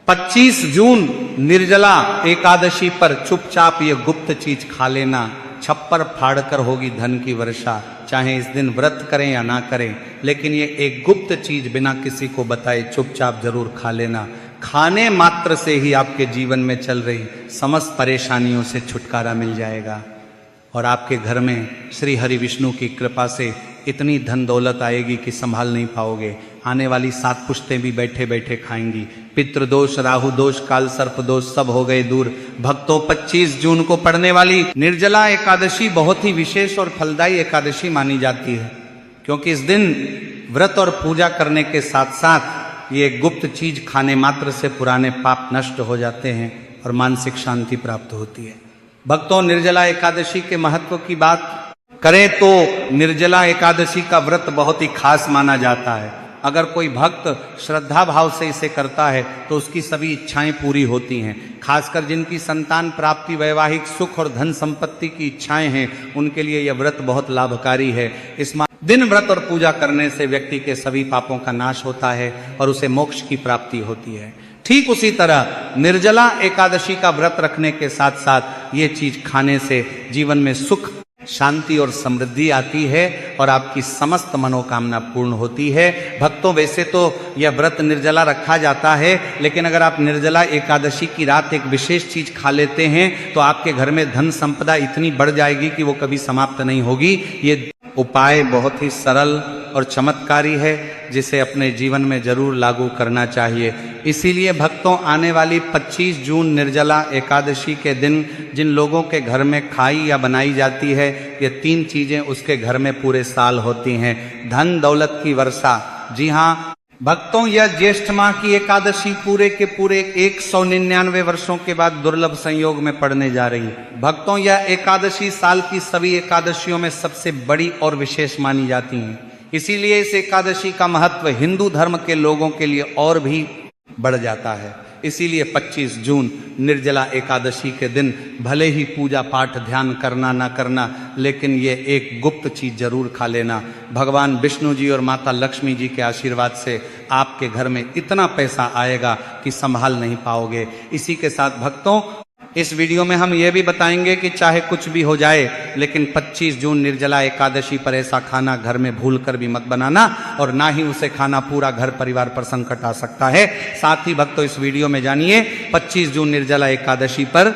25 जून निर्जला एकादशी पर चुपचाप ये गुप्त चीज खा लेना, छप्पर फाड़कर होगी धन की वर्षा। चाहे इस दिन व्रत करें या ना करें, लेकिन ये एक गुप्त चीज बिना किसी को बताए चुपचाप जरूर खा लेना। खाने मात्र से ही आपके जीवन में चल रही समस्त परेशानियों से छुटकारा मिल जाएगा और आपके घर में श्री हरि विष्णु की कृपा से इतनी धन दौलत आएगी कि संभाल नहीं पाओगे। आने वाली 7 पुश्तें भी बैठे बैठे खाएंगी। पितृदोष, राहु दोष, काल सर्प दोष सब हो गए दूर। भक्तों, 25 जून को पड़ने वाली निर्जला एकादशी बहुत ही विशेष और फलदायी एकादशी मानी जाती है, क्योंकि इस दिन व्रत और पूजा करने के साथ साथ ये गुप्त चीज खाने मात्र से पुराने पाप नष्ट हो जाते हैं और मानसिक शांति प्राप्त होती है। भक्तों, निर्जला एकादशी के महत्व की बात करें तो निर्जला एकादशी का व्रत बहुत ही खास माना जाता है। अगर कोई भक्त श्रद्धा भाव से इसे करता है तो उसकी सभी इच्छाएं पूरी होती हैं। खासकर जिनकी संतान प्राप्ति, वैवाहिक सुख और धन संपत्ति की इच्छाएं हैं, उनके लिए यह व्रत बहुत लाभकारी है। इस दिन व्रत और पूजा करने से व्यक्ति के सभी पापों का नाश होता है और उसे मोक्ष की प्राप्ति होती है। ठीक उसी तरह निर्जला एकादशी का व्रत रखने के साथ साथ ये चीज खाने से जीवन में सुख, शांति और समृद्धि आती है और आपकी समस्त मनोकामना पूर्ण होती है। भक्तों, वैसे तो यह व्रत निर्जला रखा जाता है, लेकिन अगर आप निर्जला एकादशी की रात एक विशेष चीज खा लेते हैं तो आपके घर में धन संपदा इतनी बढ़ जाएगी कि वो कभी समाप्त नहीं होगी। ये उपाय बहुत ही सरल और चमत्कारी है, जिसे अपने जीवन में जरूर लागू करना चाहिए। इसीलिए भक्तों, आने वाली 25 जून निर्जला एकादशी के दिन जिन लोगों के घर में खाई या बनाई जाती है, ये 3 चीजें उसके घर में पूरे साल होती हैं। धन दौलत की वर्षा। जी हाँ भक्तों, यह ज्येष्ठ माह की एकादशी पूरे के पूरे 199 वर्षों के बाद दुर्लभ संयोग में पड़ने जा रही है। भक्तों, यह एकादशी साल की सभी एकादशियों में सबसे बड़ी और विशेष मानी जाती है। इसीलिए इस एकादशी का महत्व हिंदू धर्म के लोगों के लिए और भी बढ़ जाता है। इसीलिए 25 जून निर्जला एकादशी के दिन भले ही पूजा पाठ ध्यान करना ना करना, लेकिन ये एक गुप्त चीज जरूर खा लेना। भगवान विष्णु जी और माता लक्ष्मी जी के आशीर्वाद से आपके घर में इतना पैसा आएगा कि संभाल नहीं पाओगे। इसी के साथ भक्तों, इस वीडियो में हम ये भी बताएंगे कि चाहे कुछ भी हो जाए, लेकिन 25 जून निर्जला एकादशी पर ऐसा खाना घर में भूल कर भी मत बनाना और ना ही उसे खाना, पूरा घर परिवार पर संकट आ सकता है। साथ ही भक्तों, इस वीडियो में जानिए 25 जून निर्जला एकादशी पर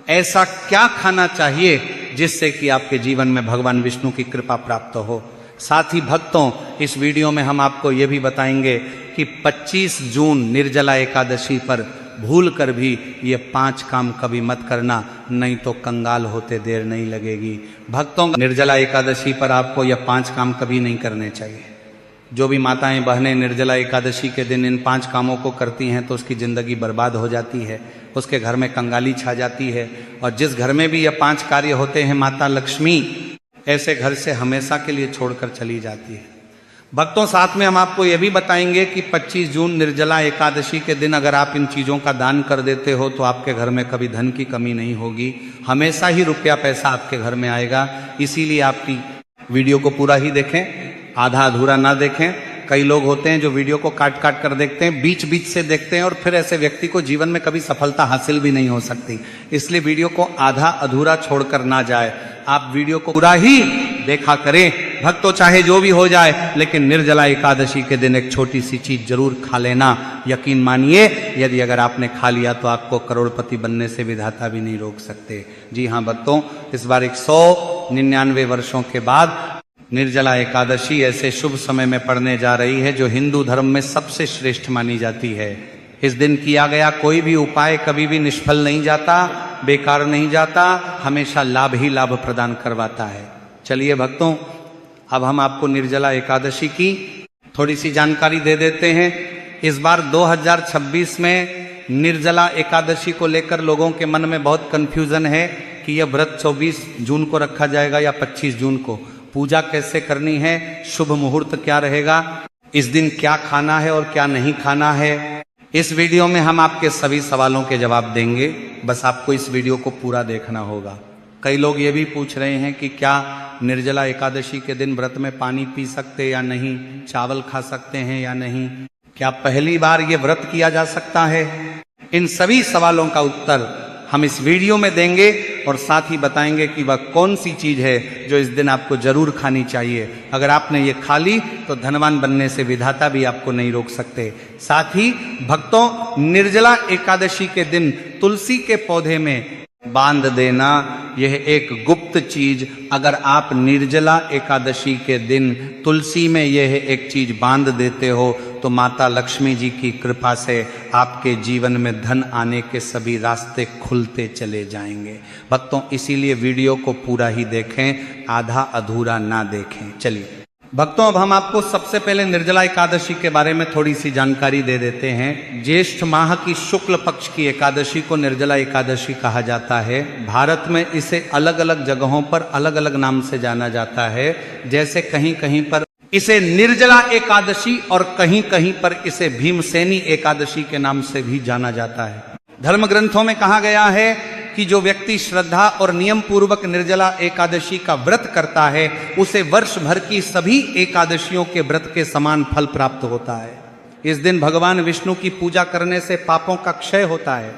ऐसा क्या खाना चाहिए जिससे कि आपके जीवन में भगवान विष्णु की कृपा प्राप्त हो। साथ ही भक्तों, इस वीडियो में हम आपको ये भी बताएंगे कि 25 जून निर्जला एकादशी पर भूल कर भी ये 5 काम कभी मत करना, नहीं तो कंगाल होते देर नहीं लगेगी। भक्तों, निर्जला एकादशी पर आपको यह 5 काम कभी नहीं करने चाहिए। जो भी माताएं बहनें निर्जला एकादशी के दिन इन 5 कामों को करती हैं तो उसकी जिंदगी बर्बाद हो जाती है, उसके घर में कंगाली छा जाती है। और जिस घर में भी यह 5 कार्य होते हैं, माता लक्ष्मी ऐसे घर से हमेशा के लिए छोड़कर चली जाती है। भक्तों, साथ में हम आपको यह भी बताएंगे कि 25 जून निर्जला एकादशी के दिन अगर आप इन चीज़ों का दान कर देते हो तो आपके घर में कभी धन की कमी नहीं होगी, हमेशा ही रुपया पैसा आपके घर में आएगा। इसीलिए आपकी वीडियो को पूरा ही देखें, आधा अधूरा ना देखें। कई लोग होते हैं जो वीडियो को काट काट कर देखते हैं, बीच बीच से देखते हैं, और फिर ऐसे व्यक्ति को जीवन में कभी सफलता हासिल भी नहीं हो सकती। इसलिए वीडियो को आधा अधूरा छोड़कर ना जाए, आप वीडियो को पूरा ही देखा करें। भक्तों, चाहे जो भी हो जाए, लेकिन निर्जला एकादशी के दिन एक छोटी सी चीज जरूर खा लेना। यकीन मानिए, यदि अगर आपने खा लिया तो आपको करोड़पति बनने से विधाता भी नहीं रोक सकते। जी हाँ भक्तों, इस बार 199 वर्षों के बाद निर्जला एकादशी ऐसे शुभ समय में पड़ने जा रही है जो हिंदू धर्म में सबसे श्रेष्ठ मानी जाती है। इस दिन किया गया कोई भी उपाय कभी भी निष्फल नहीं जाता, बेकार नहीं जाता, हमेशा लाभ ही लाभ प्रदान करवाता है। चलिए भक्तों, अब हम आपको निर्जला एकादशी की थोड़ी सी जानकारी दे देते हैं। इस बार 2026 में निर्जला एकादशी को लेकर लोगों के मन में बहुत कंफ्यूजन है कि यह व्रत 24 जून को रखा जाएगा या 25 जून को। पूजा कैसे करनी है, शुभ मुहूर्त क्या रहेगा, इस दिन क्या खाना है और क्या नहीं खाना है, इस वीडियो में हम आपके सभी सवालों के जवाब देंगे। बस आपको इस वीडियो को पूरा देखना होगा। कई लोग ये भी पूछ रहे हैं कि क्या निर्जला एकादशी के दिन व्रत में पानी पी सकते या नहीं, चावल खा सकते हैं या नहीं, क्या पहली बार ये व्रत किया जा सकता है। इन सभी सवालों का उत्तर हम इस वीडियो में देंगे और साथ ही बताएंगे कि वह कौन सी चीज है जो इस दिन आपको जरूर खानी चाहिए। अगर आपने ये खा ली तो धनवान बनने से विधाता भी आपको नहीं रोक सकते। साथ ही भक्तों, निर्जला एकादशी के दिन तुलसी के पौधे में बांध देना यह एक गुप्त चीज, अगर आप निर्जला एकादशी के दिन तुलसी में यह एक चीज बांध देते हो तो माता लक्ष्मी जी की कृपा से आपके जीवन में धन आने के सभी रास्ते खुलते चले जाएंगे। भक्तों, इसीलिए वीडियो को पूरा ही देखें, आधा अधूरा ना देखें। चलिए भक्तों, अब हम आपको सबसे पहले निर्जला एकादशी के बारे में थोड़ी सी जानकारी दे देते हैं। ज्येष्ठ माह की शुक्ल पक्ष की एकादशी को निर्जला एकादशी कहा जाता है। भारत में इसे अलग अलग जगहों पर अलग अलग नाम से जाना जाता है। जैसे कहीं कहीं पर इसे निर्जला एकादशी और कहीं कहीं पर इसे भीमसेनी एकादशी के नाम से भी जाना जाता है। धर्म ग्रंथों में कहा गया है कि जो व्यक्ति श्रद्धा और नियम पूर्वक निर्जला एकादशी का व्रत करता है उसे वर्ष भर की सभी एकादशियों के व्रत के समान फल प्राप्त होता है। इस दिन भगवान विष्णु की पूजा करने से पापों का क्षय होता है,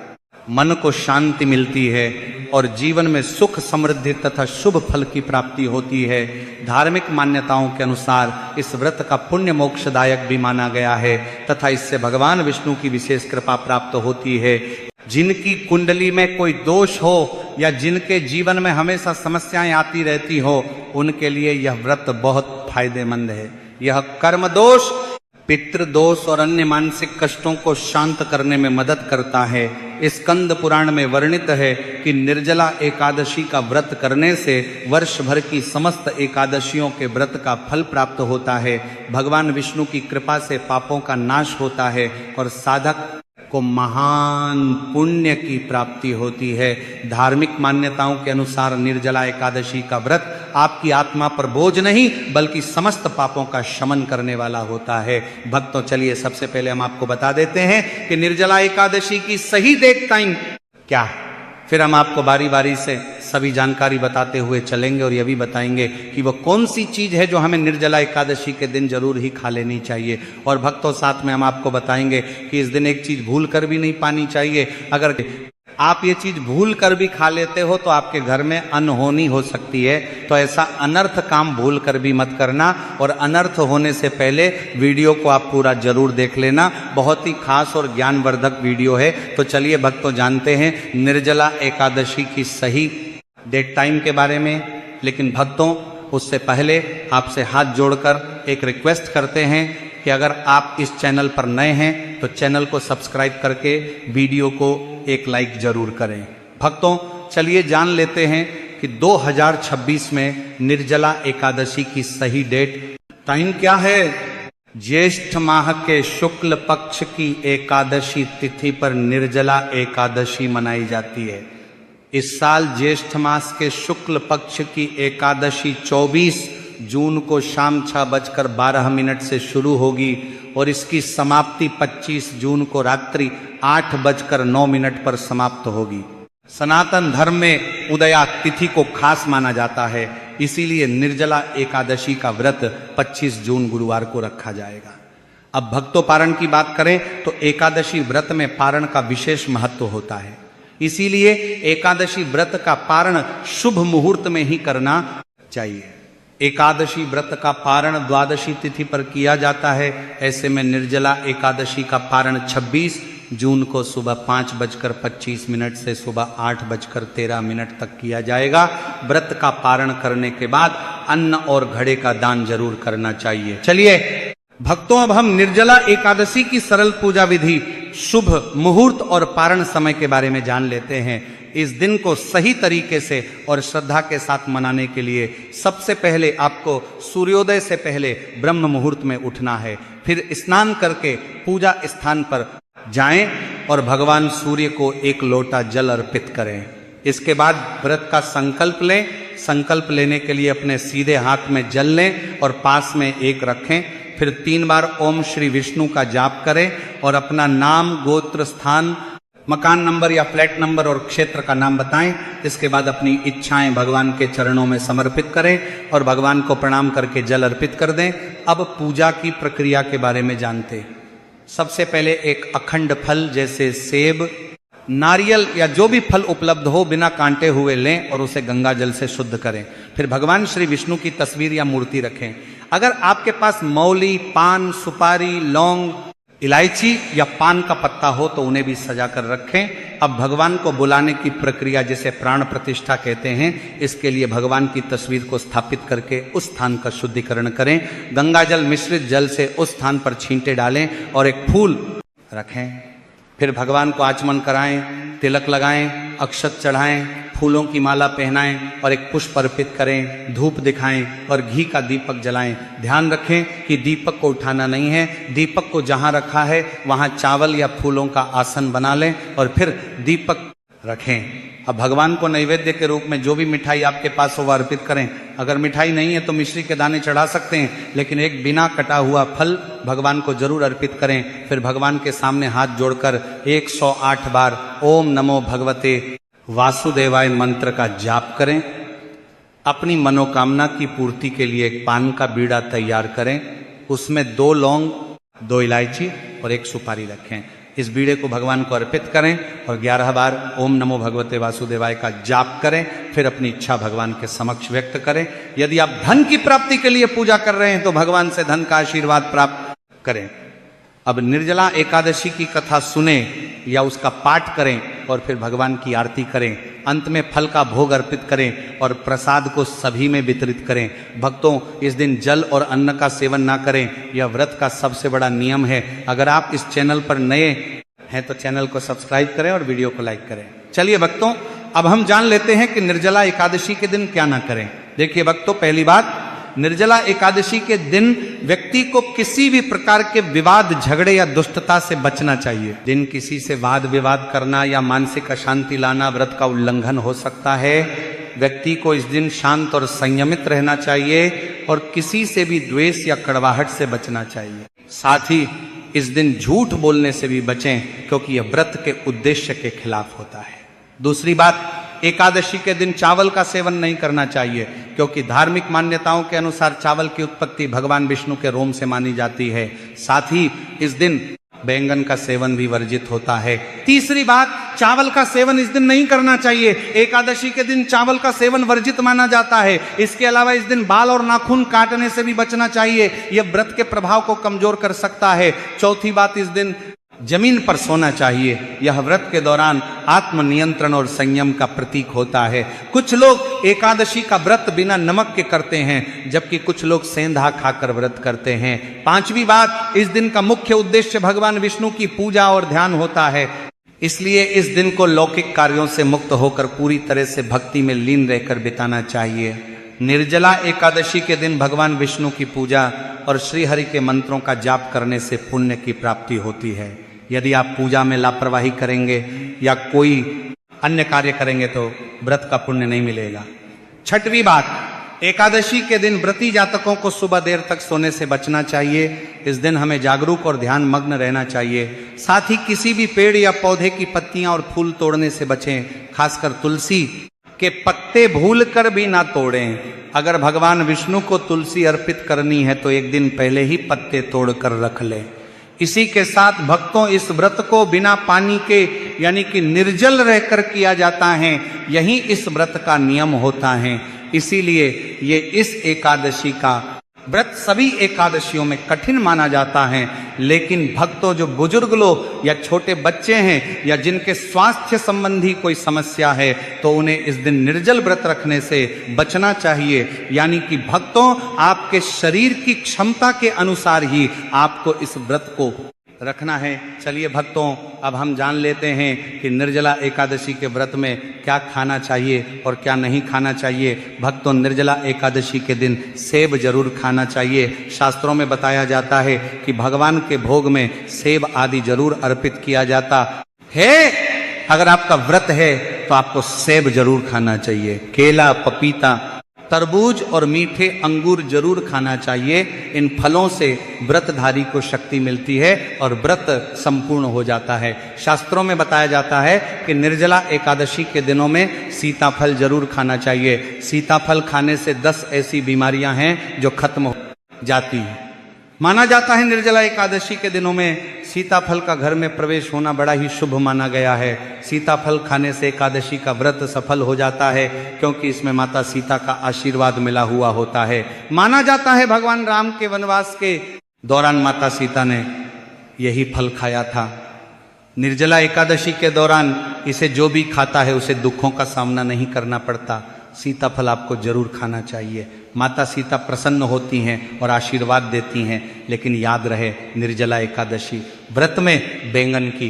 मन को शांति मिलती है और जीवन में सुख समृद्धि तथा शुभ फल की प्राप्ति होती है। धार्मिक मान्यताओं के अनुसार इस व्रत का पुण्य मोक्षदायक भी माना गया है तथा इससे भगवान विष्णु की विशेष कृपा प्राप्त होती है। जिनकी कुंडली में कोई दोष हो या जिनके जीवन में हमेशा समस्याएं आती रहती हो, उनके लिए यह व्रत बहुत फायदेमंद है। यह कर्म दोष, पितृदोष और अन्य मानसिक कष्टों को शांत करने में मदद करता है। स्कंद पुराण में वर्णित है कि निर्जला एकादशी का व्रत करने से वर्ष भर की समस्त एकादशियों के व्रत का फल प्राप्त होता है। भगवान विष्णु की कृपा से पापों का नाश होता है और साधक को महान पुण्य की प्राप्ति होती है। धार्मिक मान्यताओं के अनुसार निर्जला एकादशी का व्रत आपकी आत्मा पर बोझ नहीं बल्कि समस्त पापों का शमन करने वाला होता है। भक्तों, चलिए सबसे पहले हम आपको बता देते हैं कि निर्जला एकादशी की सही डेट टाइम क्या है। फिर हम आपको बारी बारी से सभी जानकारी बताते हुए चलेंगे और यह भी बताएंगे कि वह कौन सी चीज है जो हमें निर्जला एकादशी के दिन जरूर ही खा लेनी चाहिए। और भक्तों, साथ में हम आपको बताएंगे कि इस दिन एक चीज भूल कर भी नहीं पानी चाहिए। अगर आप ये चीज भूल कर भी खा लेते हो तो आपके घर में अनहोनी हो सकती है, तो ऐसा अनर्थ काम भूल कर भी मत करना। और अनर्थ होने से पहले वीडियो को आप पूरा जरूर देख लेना, बहुत ही खास और ज्ञानवर्धक वीडियो है। तो चलिए भक्तों, जानते हैं निर्जला एकादशी की सही डेट टाइम के बारे में। लेकिन भक्तों, उससे पहले आपसे हाथ जोड़कर एक रिक्वेस्ट करते हैं कि अगर आप इस चैनल पर नए हैं तो चैनल को सब्सक्राइब करके वीडियो को एक लाइक जरूर करें। भक्तों, चलिए जान लेते हैं कि 2026 में निर्जला एकादशी की सही डेट टाइम क्या है। ज्येष्ठ माह के शुक्ल पक्ष की एकादशी तिथि पर निर्जला एकादशी मनाई जाती है। इस साल ज्येष्ठ मास के शुक्ल पक्ष की एकादशी 24 जून को शाम 6:12 से शुरू होगी और इसकी समाप्ति 25 जून को रात्रि 8:09 पर समाप्त होगी। सनातन धर्म में उदया तिथि को खास माना जाता है, इसीलिए निर्जला एकादशी का व्रत 25 जून गुरुवार को रखा जाएगा। अब भक्तों, पारण की बात करें तो एकादशी व्रत में पारण का विशेष महत्व होता है, इसीलिए एकादशी व्रत का पारण शुभ मुहूर्त में ही करना चाहिए। एकादशी व्रत का पारण द्वादशी तिथि पर किया जाता है। ऐसे में निर्जला एकादशी का पारण 26 जून को सुबह 5:25 से सुबह 8:13 तक किया जाएगा। व्रत का पारण करने के बाद अन्न और घड़े का दान जरूर करना चाहिए। चलिए भक्तों, अब हम निर्जला एकादशी की सरल पूजा विधि, शुभ मुहूर्त और पारण समय के बारे में जान लेते हैं। इस दिन को सही तरीके से और श्रद्धा के साथ मनाने के लिए सबसे पहले आपको सूर्योदय से पहले ब्रह्म मुहूर्त में उठना है। फिर स्नान करके पूजा स्थान पर जाएं और भगवान सूर्य को एक लोटा जल अर्पित करें। इसके बाद व्रत का संकल्प लें। संकल्प लेने के लिए अपने सीधे हाथ में जल लें और पास में एक रखें। फिर 3 बार ओम श्री विष्णु का जाप करें और अपना नाम, गोत्र, स्थान, मकान नंबर या फ्लैट नंबर और क्षेत्र का नाम बताएं। इसके बाद अपनी इच्छाएं भगवान के चरणों में समर्पित करें और भगवान को प्रणाम करके जल अर्पित कर दें। अब पूजा की प्रक्रिया के बारे में जानते हैं। सबसे पहले एक अखंड फल जैसे सेब, नारियल या जो भी फल उपलब्ध हो बिना कांटे हुए लें और उसे गंगा जल से शुद्ध करें। फिर भगवान श्री विष्णु की तस्वीर या मूर्ति रखें। अगर आपके पास मौली, पान, सुपारी, लौंग, इलायची या पान का पत्ता हो तो उन्हें भी सजा कर रखें। अब भगवान को बुलाने की प्रक्रिया, जिसे प्राण प्रतिष्ठा कहते हैं, इसके लिए भगवान की तस्वीर को स्थापित करके उस स्थान का शुद्धिकरण करें। गंगा जल मिश्रित जल से उस स्थान पर छींटे डालें और एक फूल रखें। फिर भगवान को आचमन कराएं, तिलक लगाएं, अक्षत चढ़ाएं, फूलों की माला पहनाएं और एक पुष्प अर्पित करें, धूप दिखाएं और घी का दीपक जलाएं। ध्यान रखें कि दीपक को उठाना नहीं है। दीपक को जहां रखा है वहां चावल या फूलों का आसन बना लें और फिर दीपक रखें। अब भगवान को नैवेद्य के रूप में जो भी मिठाई आपके पास हो वह अर्पित करें। अगर मिठाई नहीं है तो मिश्री के दाने चढ़ा सकते हैं, लेकिन एक बिना कटा हुआ फल भगवान को जरूर अर्पित करें। फिर भगवान के सामने हाथ जोड़कर 108 बार ओम नमो भगवते वासुदेवाय मंत्र का जाप करें। अपनी मनोकामना की पूर्ति के लिए एक पान का बीड़ा तैयार करें, उसमें 2 लौंग, 2 इलायची और 1 सुपारी रखें। इस बीड़े को भगवान को अर्पित करें और 11 बार ओम नमो भगवते वासुदेवाय का जाप करें। फिर अपनी इच्छा भगवान के समक्ष व्यक्त करें। यदि आप धन की प्राप्ति के लिए पूजा कर रहे हैं तो भगवान से धन का आशीर्वाद प्राप्त करें। अब निर्जला एकादशी की कथा सुने या उसका पाठ करें और फिर भगवान की आरती करें। अंत में फल का भोग अर्पित करें और प्रसाद को सभी में वितरित करें। भक्तों, इस दिन जल और अन्न का सेवन ना करें, यह व्रत का सबसे बड़ा नियम है। अगर आप इस चैनल पर नए हैं तो चैनल को सब्सक्राइब करें और वीडियो को लाइक करें। चलिए भक्तों, अब हम जान लेते हैं कि निर्जला एकादशी के दिन क्या ना करें। देखिए भक्तों, पहली बात, निर्जला एकादशी के दिन व्यक्ति को किसी भी प्रकार के विवाद, झगड़े या दुष्टता से बचना चाहिए। दिन किसी से वाद विवाद करना या मानसिक अशांति लाना व्रत का उल्लंघन हो सकता है। व्यक्ति को इस दिन शांत और संयमित रहना चाहिए और किसी से भी द्वेष या कड़वाहट से बचना चाहिए। साथ ही इस दिन झूठ बोलने से भी बचें, क्योंकि यह व्रत के उद्देश्य के खिलाफ होता है। दूसरी बात, एकादशी के दिन चावल का सेवन नहीं करना चाहिए, क्योंकि धार्मिक मान्यताओं के अनुसार चावल की उत्पत्ति भगवान विष्णु के रोम से मानी जाती है। साथ ही इस दिन बैंगन का सेवन भी वर्जित होता है। तीसरी बात, चावल का सेवन इस दिन नहीं करना चाहिए। एकादशी के दिन चावल का सेवन वर्जित माना जाता है। इसके अलावा इस दिन बाल और नाखून काटने से भी बचना चाहिए, यह व्रत के प्रभाव को कमजोर कर सकता है। चौथी बात, इस दिन जमीन पर सोना चाहिए। यह व्रत के दौरान आत्मनियंत्रण और संयम का प्रतीक होता है। कुछ लोग एकादशी का व्रत बिना नमक के करते हैं, जबकि कुछ लोग सेंधा खाकर व्रत करते हैं। पांचवी बात, इस दिन का मुख्य उद्देश्य भगवान विष्णु की पूजा और ध्यान होता है। इसलिए इस दिन को लौकिक कार्यों से मुक्त होकर पूरी तरह से भक्ति में लीन रहकर बिताना चाहिए। निर्जला एकादशी के दिन भगवान विष्णु की पूजा और श्रीहरि के मंत्रों का जाप करने से पुण्य की प्राप्ति होती है। यदि आप पूजा में लापरवाही करेंगे या कोई अन्य कार्य करेंगे तो व्रत का पुण्य नहीं मिलेगा। छठवीं बात, एकादशी के दिन व्रती जातकों को सुबह देर तक सोने से बचना चाहिए। इस दिन हमें जागरूक और ध्यान मग्न रहना चाहिए। साथ ही किसी भी पेड़ या पौधे की पत्तियां और फूल तोड़ने से बचें, खासकर तुलसी के पत्ते भूल कर भी ना तोड़ें। अगर भगवान विष्णु को तुलसी अर्पित करनी है तो एक दिन पहले ही पत्ते तोड़ कर रख लें। इसी के साथ भक्तों, इस व्रत को बिना पानी के यानी कि निर्जल रहकर किया जाता है। यही इस व्रत का नियम होता है। इसीलिए ये इस एकादशी का व्रत सभी एकादशियों में कठिन माना जाता है। लेकिन भक्तों, जो बुजुर्ग लोग या छोटे बच्चे हैं या जिनके स्वास्थ्य संबंधी कोई समस्या है तो उन्हें इस दिन निर्जल व्रत रखने से बचना चाहिए। यानी कि भक्तों, आपके शरीर की क्षमता के अनुसार ही आपको इस व्रत को रखना है। चलिए भक्तों, अब हम जान लेते हैं कि निर्जला एकादशी के व्रत में क्या खाना चाहिए और क्या नहीं खाना चाहिए। भक्तों, निर्जला एकादशी के दिन सेब जरूर खाना चाहिए। शास्त्रों में बताया जाता है कि भगवान के भोग में सेब आदि जरूर अर्पित किया जाता है। अगर आपका व्रत है तो आपको सेब जरूर खाना चाहिए। केला, पपीता, तरबूज और मीठे अंगूर जरूर खाना चाहिए। इन फलों से व्रतधारी को शक्ति मिलती है और व्रत संपूर्ण हो जाता है। शास्त्रों में बताया जाता है कि निर्जला एकादशी के दिनों में सीताफल जरूर खाना चाहिए। सीताफल खाने से 10 ऐसी बीमारियां हैं जो खत्म हो जाती हैं। माना जाता है निर्जला एकादशी के दिनों में सीताफल का घर में प्रवेश होना बड़ा ही शुभ माना गया है। सीताफल खाने से एकादशी का व्रत सफल हो जाता है, क्योंकि इसमें माता सीता का आशीर्वाद मिला हुआ होता है। माना जाता है भगवान राम के वनवास के दौरान माता सीता ने यही फल खाया था। निर्जला एकादशी के दौरान इसे जो भी खाता है उसे दुखों का सामना नहीं करना पड़ता। सीताफल आपको जरूर खाना चाहिए। माता सीता प्रसन्न होती हैं और आशीर्वाद देती हैं। लेकिन याद रहे, निर्जला एकादशी व्रत में बैंगन की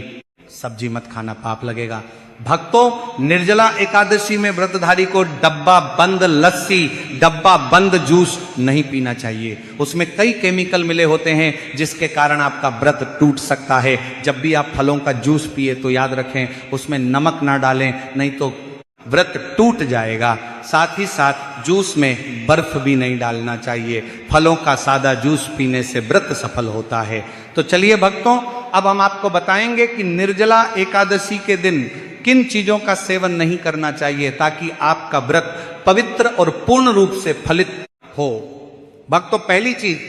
सब्जी मत खाना, पाप लगेगा। भक्तों, निर्जला एकादशी में व्रतधारी को डब्बा बंद लस्सी, डब्बा बंद जूस नहीं पीना चाहिए। उसमें कई केमिकल मिले होते हैं जिसके कारण आपका व्रत टूट सकता है। जब भी आप फलों का जूस पिए तो याद रखें उसमें नमक ना डालें, नहीं तो व्रत टूट जाएगा। साथ ही साथ जूस में बर्फ भी नहीं डालना चाहिए। फलों का सादा जूस पीने से व्रत सफल होता है। तो चलिए भक्तों, अब हम आपको बताएंगे कि निर्जला एकादशी के दिन किन चीजों का सेवन नहीं करना चाहिए ताकि आपका व्रत पवित्र और पूर्ण रूप से फलित हो। भक्तों, पहली चीज,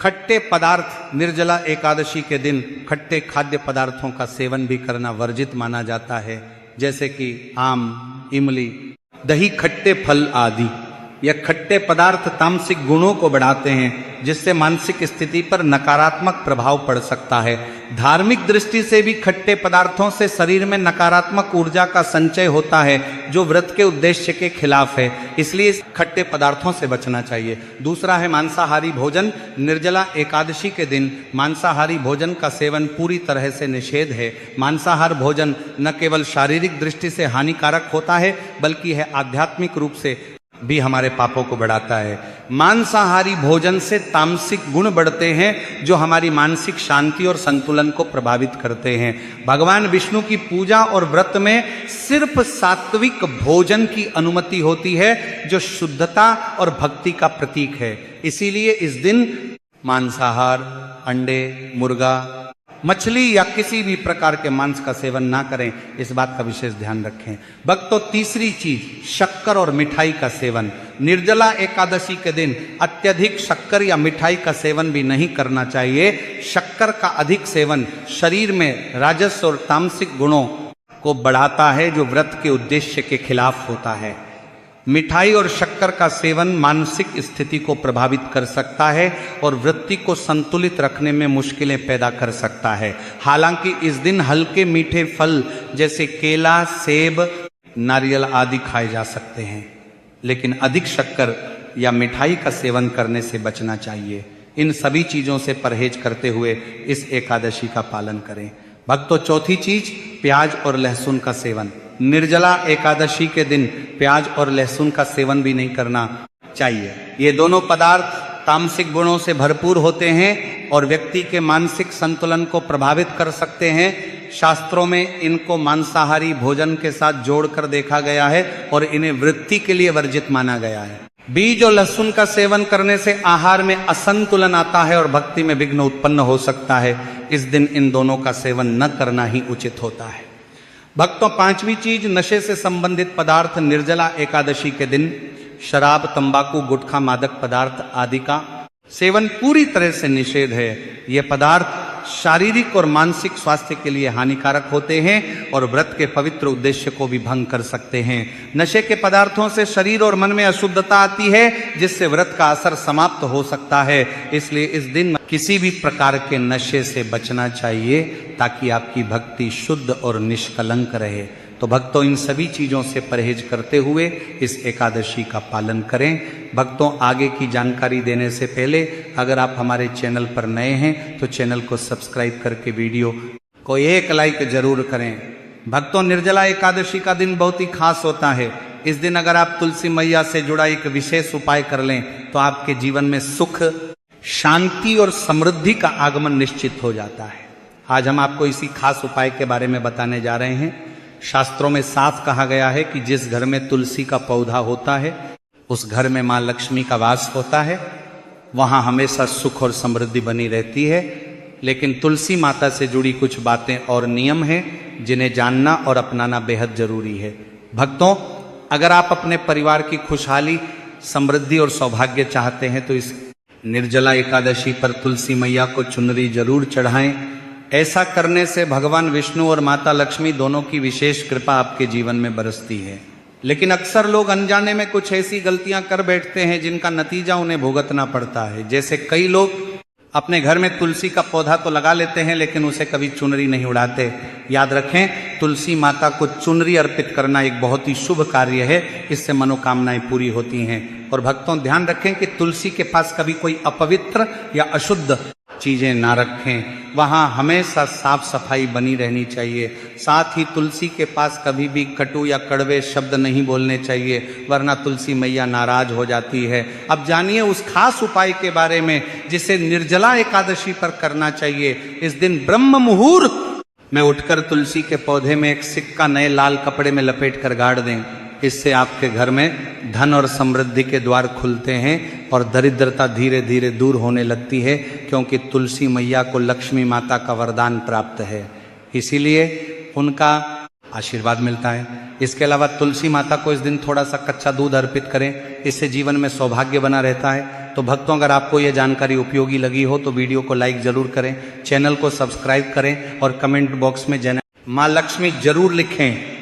खट्टे पदार्थ। निर्जला एकादशी के दिन खट्टे खाद्य पदार्थों का सेवन भी करना वर्जित माना जाता है, जैसे कि आम, इमली, दही, खट्टे फल आदि। यह खट्टे पदार्थ तामसिक गुणों को बढ़ाते हैं, जिससे मानसिक स्थिति पर नकारात्मक प्रभाव पड़ सकता है। धार्मिक दृष्टि से भी खट्टे पदार्थों से शरीर में नकारात्मक ऊर्जा का संचय होता है, जो व्रत के उद्देश्य के खिलाफ है। इसलिए खट्टे पदार्थों से बचना चाहिए। दूसरा है मांसाहारी भोजन। निर्जला एकादशी के दिन मांसाहारी भोजन का सेवन पूरी तरह से निषेध है। मांसाहार भोजन न केवल शारीरिक दृष्टि से हानिकारक होता है, बल्कि यह आध्यात्मिक रूप से भी हमारे पापों को बढ़ाता है। मांसाहारी भोजन से तामसिक गुण बढ़ते हैं, जो हमारी मानसिक शांति और संतुलन को प्रभावित करते हैं। भगवान विष्णु की पूजा और व्रत में सिर्फ सात्विक भोजन की अनुमति होती है, जो शुद्धता और भक्ति का प्रतीक है। इसीलिए इस दिन मांसाहार, अंडे, मुर्गा, मछली या किसी भी प्रकार के मांस का सेवन ना करें, इस बात का विशेष ध्यान रखें। भक्तों, तीसरी चीज, शक्कर और मिठाई का सेवन। निर्जला एकादशी के दिन अत्यधिक शक्कर या मिठाई का सेवन भी नहीं करना चाहिए। शक्कर का अधिक सेवन शरीर में राजस और तामसिक गुणों को बढ़ाता है, जो व्रत के उद्देश्य के खिलाफ होता है। मिठाई और शक्कर का सेवन मानसिक स्थिति को प्रभावित कर सकता है और वृत्ति को संतुलित रखने में मुश्किलें पैदा कर सकता है। हालांकि इस दिन हल्के मीठे फल जैसे केला, सेब, नारियल आदि खाए जा सकते हैं, लेकिन अधिक शक्कर या मिठाई का सेवन करने से बचना चाहिए। इन सभी चीजों से परहेज करते हुए इस एकादशी का पालन करें। भक्तों, चौथी चीज, प्याज और लहसुन का सेवन। निर्जला एकादशी के दिन प्याज और लहसुन का सेवन भी नहीं करना चाहिए। ये दोनों पदार्थ तामसिक गुणों से भरपूर होते हैं और व्यक्ति के मानसिक संतुलन को प्रभावित कर सकते हैं। शास्त्रों में इनको मांसाहारी भोजन के साथ जोड़कर देखा गया है और इन्हें वृत्ति के लिए वर्जित माना गया है। बीज और लहसुन का सेवन करने से आहार में असंतुलन आता है और भक्ति में विघ्न उत्पन्न हो सकता है। इस दिन इन दोनों का सेवन न करना ही उचित होता है। भक्तों, पांचवी चीज, नशे से संबंधित पदार्थ। निर्जला एकादशी के दिन शराब, तंबाकू, गुटखा, मादक पदार्थ आदि का सेवन पूरी तरह से निषेध है। ये पदार्थ शारीरिक और मानसिक स्वास्थ्य के लिए हानिकारक होते हैं और व्रत के पवित्र उद्देश्य को भी भंग कर सकते हैं। नशे के पदार्थों से शरीर और मन में अशुद्धता आती है, जिससे व्रत का असर समाप्त हो सकता है। इसलिए इस दिन किसी भी प्रकार के नशे से बचना चाहिए ताकि आपकी भक्ति शुद्ध और निष्कलंक रहे। तो भक्तों, इन सभी चीजों से परहेज करते हुए इस एकादशी का पालन करें। भक्तों, आगे की जानकारी देने से पहले अगर आप हमारे चैनल पर नए हैं तो चैनल को सब्सक्राइब करके वीडियो को एक लाइक जरूर करें। भक्तों, निर्जला एकादशी का दिन बहुत ही खास होता है। इस दिन अगर आप तुलसी मैया से जुड़ा एक विशेष उपाय कर लें तो आपके जीवन में सुख, शांति और समृद्धि का आगमन निश्चित हो जाता है। आज हम आपको इसी खास उपाय के बारे में बताने जा रहे हैं। शास्त्रों में साफ कहा गया है कि जिस घर में तुलसी का पौधा होता है उस घर में मां लक्ष्मी का वास होता है, वहां हमेशा सुख और समृद्धि बनी रहती है। लेकिन तुलसी माता से जुड़ी कुछ बातें और नियम हैं जिन्हें जानना और अपनाना बेहद जरूरी है। भक्तों, अगर आप अपने परिवार की खुशहाली, समृद्धि और सौभाग्य चाहते हैं तो इस निर्जला एकादशी पर तुलसी मैया को चुनरी जरूर चढ़ाएं। ऐसा करने से भगवान विष्णु और माता लक्ष्मी दोनों की विशेष कृपा आपके जीवन में बरसती है। लेकिन अक्सर लोग अनजाने में कुछ ऐसी गलतियां कर बैठते हैं जिनका नतीजा उन्हें भुगतना पड़ता है। जैसे कई लोग अपने घर में तुलसी का पौधा तो लगा लेते हैं लेकिन उसे कभी चुनरी नहीं उड़ाते। याद रखें, तुलसी माता को चुनरी अर्पित करना एक बहुत ही शुभ कार्य है, इससे मनोकामनाएं पूरी होती हैं। और भक्तों ध्यान रखें कि तुलसी के पास कभी कोई अपवित्र या अशुद्ध चीजें ना रखें, वहाँ हमेशा साफ सफाई बनी रहनी चाहिए। साथ ही तुलसी के पास कभी भी कटु या कड़वे शब्द नहीं बोलने चाहिए, वरना तुलसी मैया नाराज हो जाती है। अब जानिए उस खास उपाय के बारे में जिसे निर्जला एकादशी पर करना चाहिए। इस दिन ब्रह्म मुहूर्त में उठकर तुलसी के पौधे में एक सिक्का नए लाल कपड़े में लपेट कर गाड़ दें। इससे आपके घर में धन और समृद्धि के द्वार खुलते हैं और दरिद्रता धीरे धीरे दूर होने लगती है, क्योंकि तुलसी मैया को लक्ष्मी माता का वरदान प्राप्त है, इसीलिए उनका आशीर्वाद मिलता है। इसके अलावा तुलसी माता को इस दिन थोड़ा सा कच्चा दूध अर्पित करें, इससे जीवन में सौभाग्य बना रहता है। तो भक्तों, अगर आपको यह जानकारी उपयोगी लगी हो तो वीडियो को लाइक जरूर करें, चैनल को सब्सक्राइब करें और कमेंट बॉक्स में जय मां लक्ष्मी जरूर लिखें।